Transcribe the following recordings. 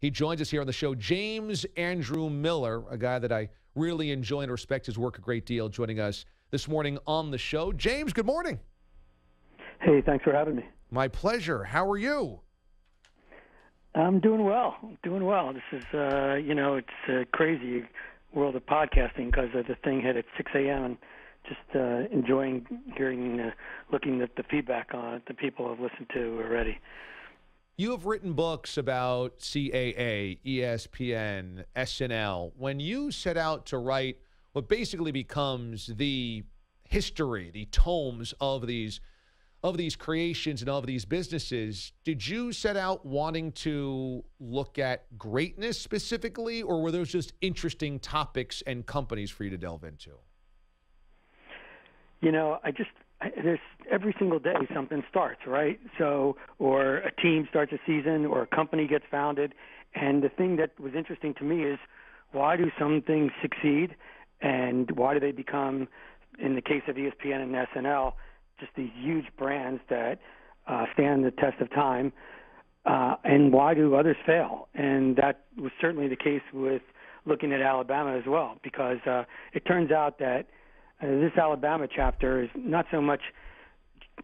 He joins us here on the show. James Andrew Miller, a guy that I really enjoy and respect his work a great deal, joining us this morning on the show. James, good morning. Hey, thanks for having me. My pleasure. How are you? I'm doing well. This is, it's a crazy world of podcasting because the thing hit at 6 a.m. and just enjoying hearing, looking at the feedback on it that people have listened to already. You have written books about CAA, ESPN, SNL. When you set out to write what basically becomes the history, the tomes of these creations and of these businesses, did you set out wanting to look at greatness specifically, or were those just interesting topics and companies for you to delve into? There's every single day something starts, right? So, or a team starts a season, or a company gets founded. And the thing that was interesting to me is, why do some things succeed, and why do they become, in the case of ESPN and SNL, just these huge brands that stand the test of time, and why do others fail? And that was certainly the case with looking at Alabama as well, because it turns out that this Alabama chapter is not so much,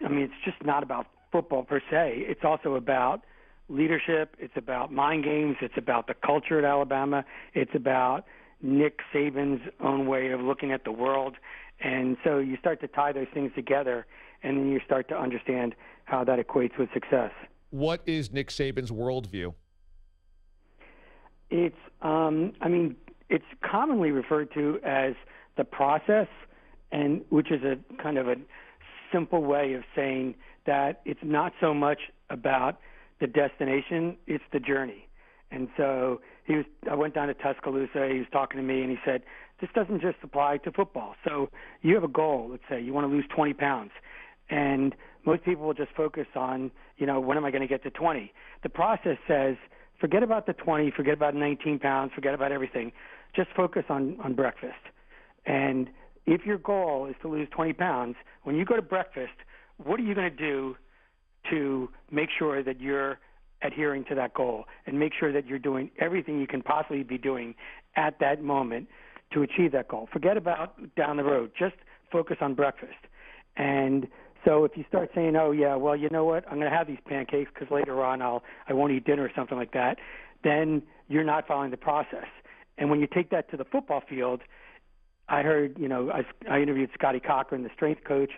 it's just not about football per se. It's also about leadership. It's about mind games. It's about the culture at Alabama. It's about Nick Saban's own way of looking at the world. And so you start to tie those things together, and then you start to understand how that equates with success. What is Nick Saban's worldview? It's commonly referred to as the process, and which is a kind of a simple way of saying that it's not so much about the destination, it's the journey. And so I went down to Tuscaloosa, he was talking to me, and he said, this doesn't just apply to football. So you have a goal, let's say you want to lose 20 pounds. And most people will just focus on, when am I going to get to 20? The process says, forget about the 20, forget about 19 pounds, forget about everything. Just focus on breakfast. And if your goal is to lose 20 pounds, when you go to breakfast, what are you going to do to make sure that you're adhering to that goal and make sure that you're doing everything you can possibly be doing at that moment to achieve that goal? Forget about down the road. Just focus on breakfast. And so if you start saying, oh, yeah, well, you know what, I'm going to have these pancakes because later on I won't eat dinner or something like that, then you're not following the process. And when you take that to the football field, I heard, I interviewed Scotty Cochran, the strength coach,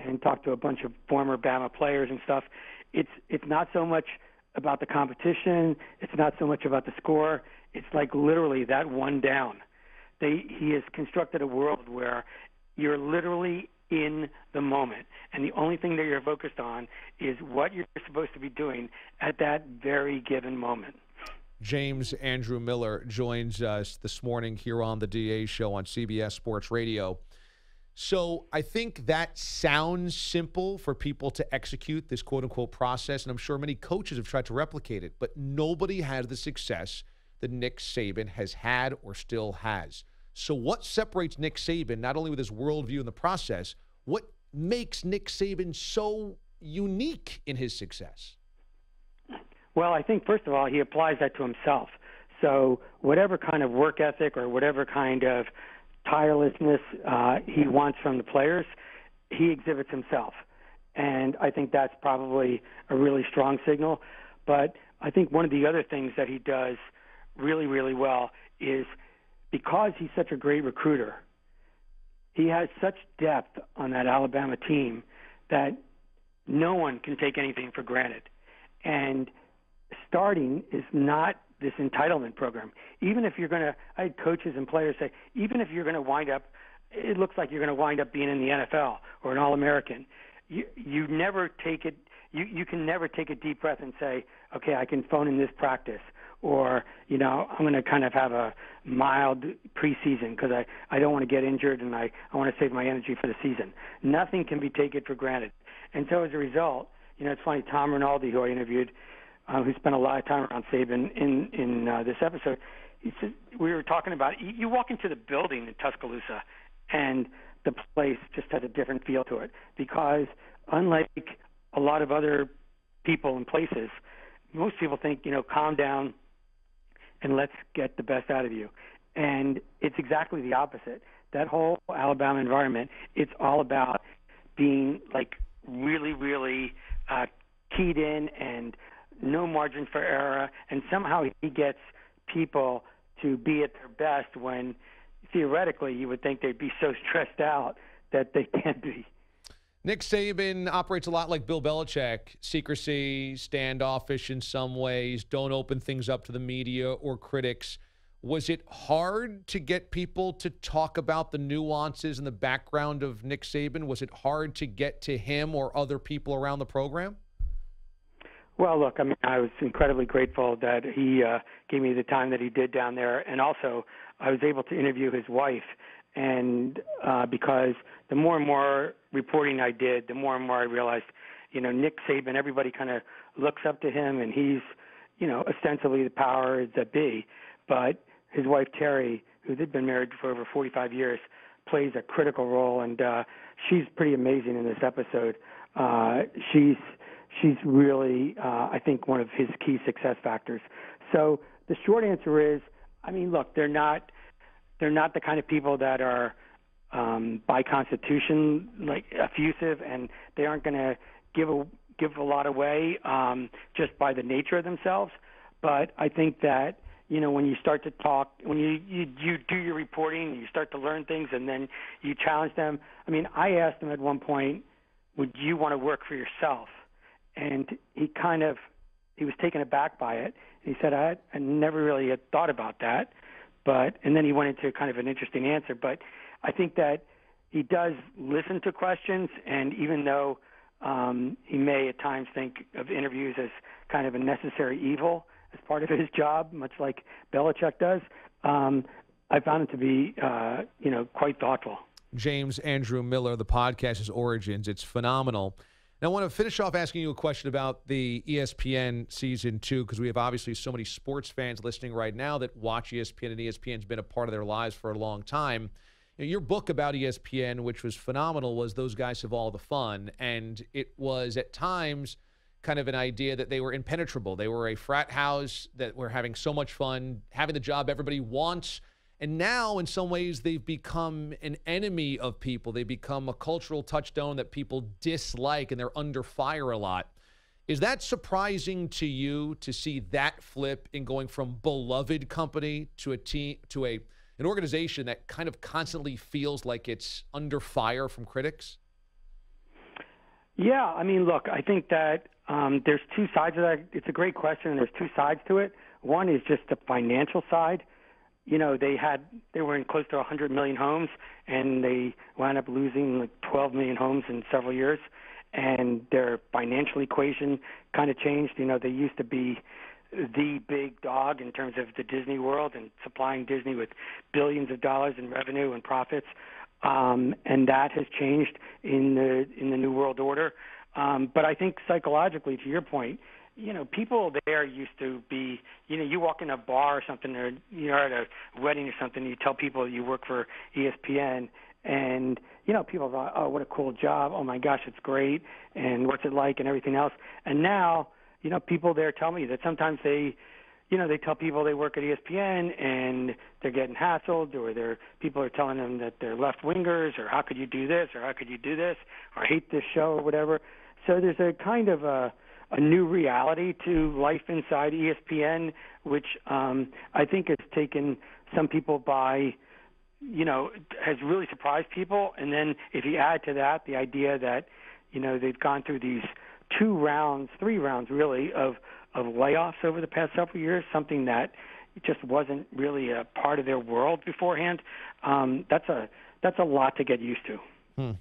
and talked to a bunch of former Bama players and stuff. It's not so much about the competition. It's not so much about the score. It's like literally that one down. He has constructed a world where you're literally in the moment, and the only thing that you're focused on is what you're supposed to be doing at that very given moment. James Andrew Miller joins us this morning here on the DA Show on CBS Sports Radio. So I think that sounds simple for people to execute this quote-unquote process, and I'm sure many coaches have tried to replicate it, but nobody has the success that Nick Saban has had or still has. So what separates Nick Saban, not only with his worldview in the process, what makes Nick Saban so unique in his success? Well, I think, first of all, he applies that to himself. So whatever kind of work ethic or whatever kind of tirelessness he wants from the players, he exhibits himself. And I think that's probably a really strong signal. But I think one of the other things that he does really, really well is because he's such a great recruiter, he has such depth on that Alabama team that no one can take anything for granted. And starting is not this entitlement program. Even if you're going to, I had coaches and players say, even if you're going to wind up, it looks like you're going to wind up being in the NFL or an All-American, you never take it, you can never take a deep breath and say, okay, I can phone in this practice, or, I'm going to kind of have a mild preseason because I don't want to get injured and I want to save my energy for the season. Nothing can be taken for granted. And so as a result, it's funny, Tom Rinaldi, who I interviewed, who spent a lot of time around Saban in this episode, he said, we were talking about, you walk into the building in Tuscaloosa and the place just has a different feel to it because unlike a lot of other people and places, most people think, calm down, and let's get the best out of you. And it's exactly the opposite. That whole Alabama environment, it's all about being like really, really keyed in and no margin for error. And somehow he gets people to be at their best when theoretically you would think they'd be so stressed out that they can't be. Nick Saban operates a lot like Bill Belichick. Secrecy, standoffish in some ways, don't open things up to the media or critics. Was it hard to get people to talk about the nuances and the background of Nick Saban? Was it hard to get to him or other people around the program? Well, look, I mean, I was incredibly grateful that he gave me the time that he did down there. And also, I was able to interview his wife. And because the more and more reporting I did, the more and more I realized, Nick Saban, everybody kind of looks up to him, and he's, ostensibly the power that be. But his wife, Terry, who they'd been married for over 45 years, plays a critical role, and she's pretty amazing in this episode. She's really, I think, one of his key success factors. So the short answer is, I mean, look, they're not the kind of people that are by constitution like effusive, and they aren't going to give a lot away just by the nature of themselves. But I think that when you start to talk, when you do your reporting, you start to learn things, and then you challenge them. I mean, I asked him at one point, "Would you want to work for yourself?" And he was taken aback by it. He said, I never really had thought about that. And then he went into kind of an interesting answer. But I think that he does listen to questions, and even though he may at times think of interviews as kind of a necessary evil as part of his job, much like Belichick does, I found him to be, quite thoughtful. James Andrew Miller, the podcast is Origins. It's phenomenal. Now, I want to finish off asking you a question about the ESPN Season 2, because we have obviously so many sports fans listening right now that watch ESPN, and ESPN's been a part of their lives for a long time. Your book about ESPN, which was phenomenal, was Those Guys Have All the Fun, and it was at times kind of an idea that they were impenetrable. They were a frat house that were having so much fun, having the job everybody wants. And now, in some ways, they've become an enemy of people. They become a cultural touchstone that people dislike, and they're under fire a lot. Is that surprising to you to see that flip in going from beloved company to an organization that kind of constantly feels like it's under fire from critics? Yeah, I mean, look, I think that there's two sides of that. It's a great question, and there's two sides to it. One is just the financial side. They were in close to 100 million homes, and they wound up losing like 12 million homes in several years. And their financial equation kind of changed. They used to be the big dog in terms of the Disney world and supplying Disney with billions of dollars in revenue and profits. And that has changed in the New World Order. But I think psychologically, to your point, people there used to be, you walk in a bar or something, or you're at a wedding or something, you tell people you work for ESPN, and, people thought, oh, what a cool job. Oh, my gosh, it's great. And what's it like and everything else. And now, people there tell me that sometimes they tell people they work at ESPN and they're getting hassled, or people are telling them that they're left-wingers, or how could you do this, or how could you do this, or hate this show, or whatever. So there's a kind of a new reality to life inside ESPN, which I think has taken some people by, has really surprised people. And then if you add to that the idea that, they've gone through these 3 rounds really of layoffs over the past several years, something that just wasn't really a part of their world beforehand, that's a lot to get used to.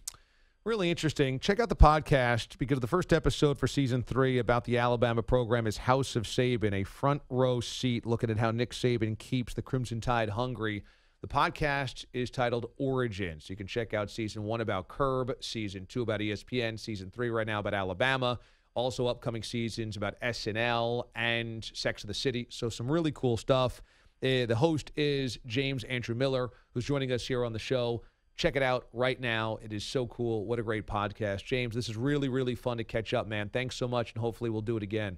Really interesting. Check out the podcast, because the first episode for Season 3 about the Alabama program is House of Saban, a front row seat looking at how Nick Saban keeps the Crimson Tide hungry. The podcast is titled Origins. You can check out Season 1 about Curb, Season 2 about ESPN, Season 3 right now about Alabama, also upcoming seasons about SNL and Sex and the City. So some really cool stuff. The host is James Andrew Miller, who's joining us here on the show. Check it out right now. It is so cool. What a great podcast. James, this is really, really fun to catch up, man. Thanks so much, and hopefully we'll do it again.